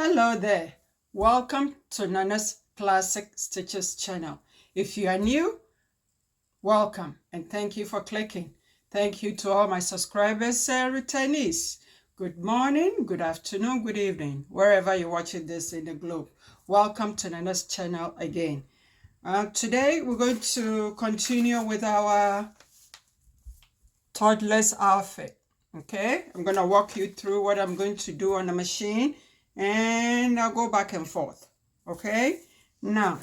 Hello there, welcome to Nana's Classic Stitches channel. If you are new, welcome and thank you for clicking. Thank you to all my subscribers and returnees. Good morning, good afternoon, good evening, wherever you're watching this in the globe. Welcome to Nana's channel again. Today we're going to continue with our toddler's outfit. Okay, I'm going to walk you through what I'm going to do on the machine and I'll go back and forth. Okay, now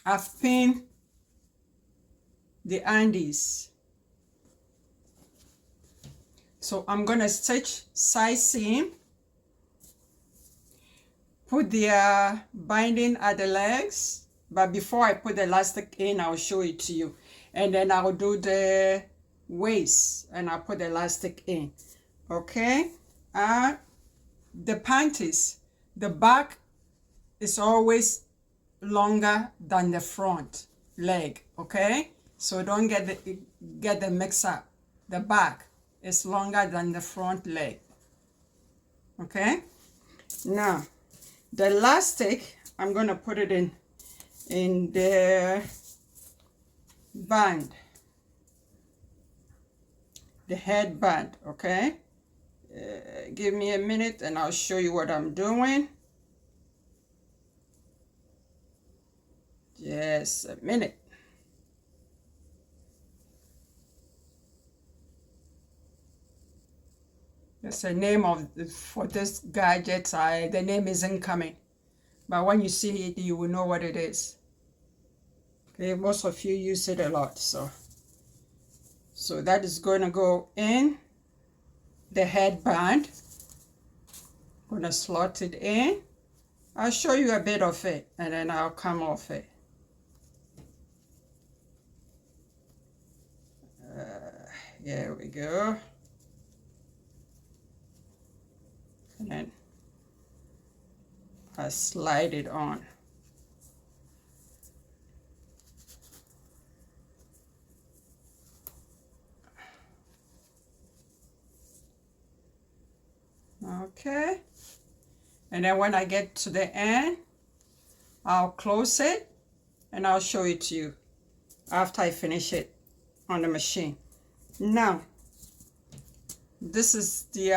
I've pinned the undies, so I'm gonna stitch side seam, put the binding at the legs, but before I put the elastic in, I'll show it to you, and then I'll do the waist and I'll put the elastic in. Okay, the panties, the back is always longer than the front leg. Okay, so don't get the mix up. The back is longer than the front leg. Okay, now the elastic, I'm gonna put it in the band, the headband. Okay, give me a minute and I'll show you what I'm doing. Just a minute. That's the name for this gadget. The name isn't coming, but when you see it, you will know what it is. Okay, most of you use it a lot, so that is going to go in the headband. I'm going to slot it in. I'll show you a bit of it and then I'll come off it. Here we go. And then I slide it on. Okay, and then when I get to the end, I'll close it and I'll show it to you after I finish it on the machine. Now, this is the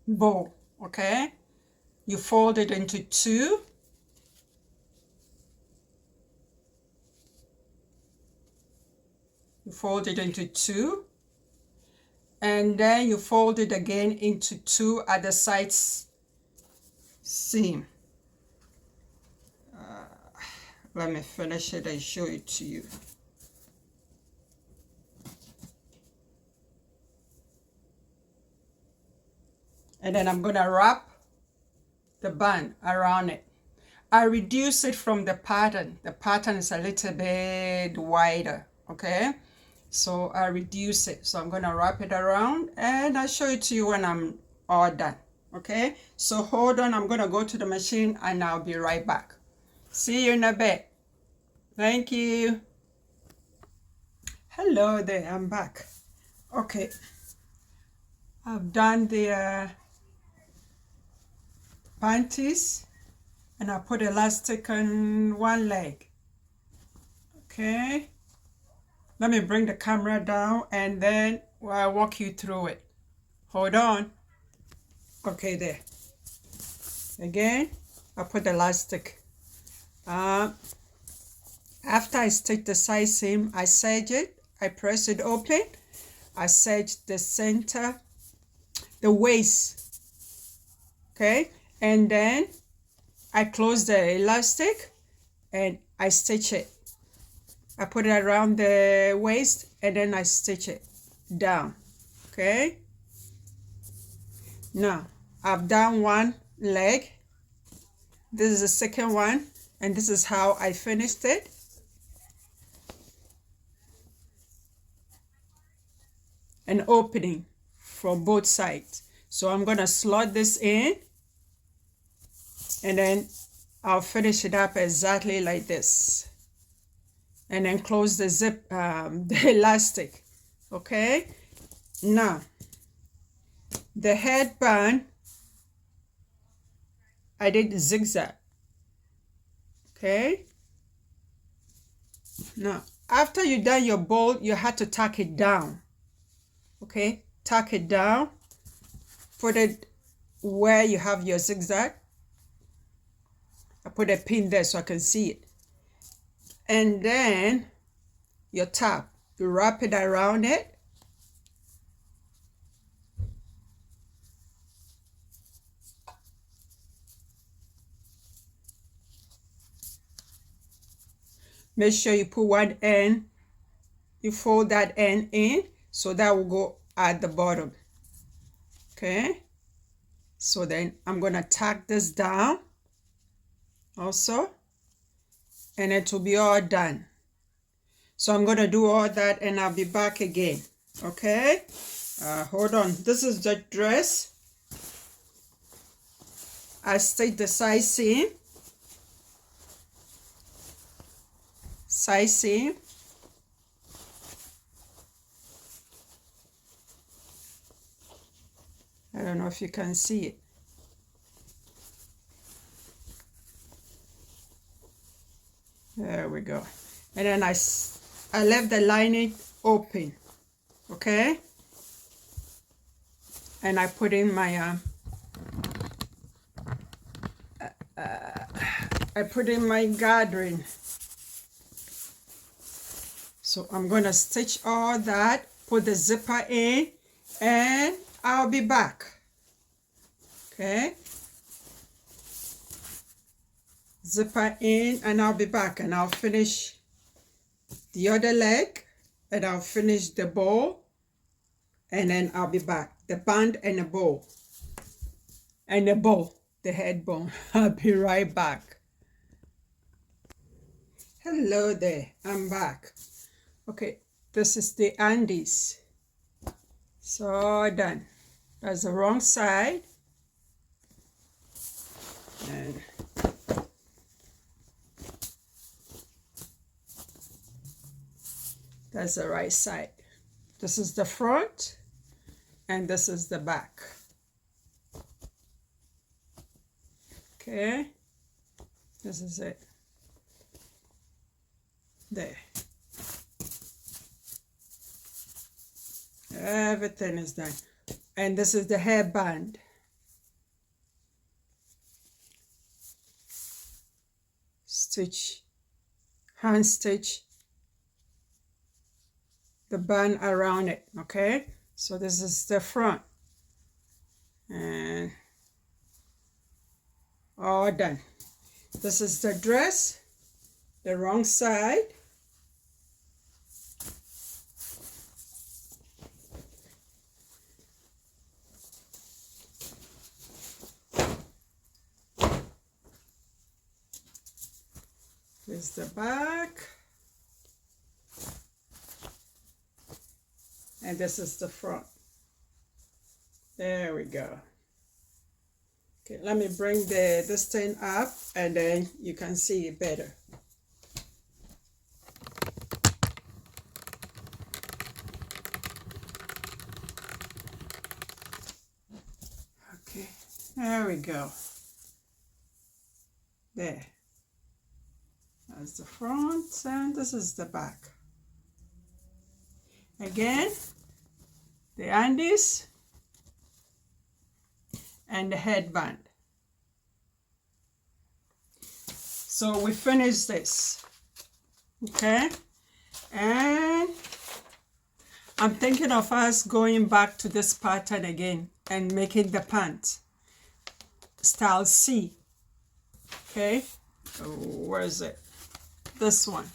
bow. Okay, you fold it into two. You fold it into two, and then you fold it again into two at the sides seam. Let me finish it and show it to you. And then I'm gonna wrap the band around it. I reduce it from the pattern. The pattern is a little bit wider, okay? So I reduce it. So I'm gonna wrap it around and I'll show it to you when I'm all done. Okay, so hold on, I'm gonna go to the machine and I'll be right back. See you in a bit. Thank you. Hello there, I'm back. Okay, I've done the panties and I put elastic on one leg. Okay, let me bring the camera down and then I'll walk you through it. Hold on. Okay, there. Again, I put the elastic. After I stitch the side seam, I serge it. I press it open. I serge the center, the waist. Okay, and then I close the elastic and I stitch it. I put it around the waist and then I stitch it down. Okay, now I've done one leg. This is the second one and this is how I finished it. An opening from both sides. So I'm gonna slot this in and then I'll finish it up exactly like this. And then close the zip, the elastic. Okay, now The headband, I did zigzag. Okay. Now, after you done your bow, you have to tack it down. Okay, tack it down. Put it where you have your zigzag. I put a pin there so I can see it. And then your top, you wrap it around it. Make sure you put one end, you fold that end in, so that will go at the bottom. Okay, so then I'm gonna tack this down also, and it will be all done. So I'm gonna do all that and I'll be back again. Okay, hold on. This is the dress. I stitch the side seam. Side seam. I don't know if you can see it. There we go. And then I left the lining open. Okay. And I put in my I put in my gathering. So I'm gonna stitch all that, put the zipper in, and I'll be back. Okay. Zipper in, and I'll be back, and I'll finish the other leg, and I'll finish the bow, and then I'll be back. The band and the bow. And the bow, the head bow. I'll be right back. Hello there, I'm back. Okay, this is the undies. So done. That's the wrong side. And that's the right side. This is the front, and this is the back. Okay, this is it. There. Everything is done. And this is the hairband. Stitch, hand stitch the band around it. Okay, so this is the front, and all done. This is the dress, the wrong side. Here's the back. And this is the front. There we go. Okay, let me bring this thing up, and then you can see it better. Okay, there we go. There. That's the front, and this is the back. Again, the undies and the headband. So we finished this. Okay, and I'm thinking of us going back to this pattern again and making the pant style C. Okay, where is it? This one.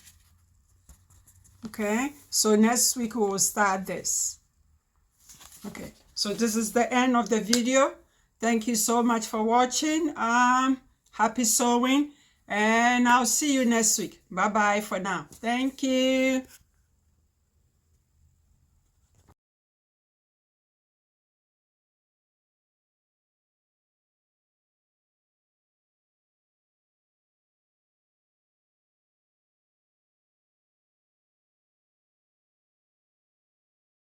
Okay, so next week we will start this. Okay, so this is the end of the video. Thank you so much for watching. Happy sewing, and I'll see you next week. Bye bye for now. Thank you.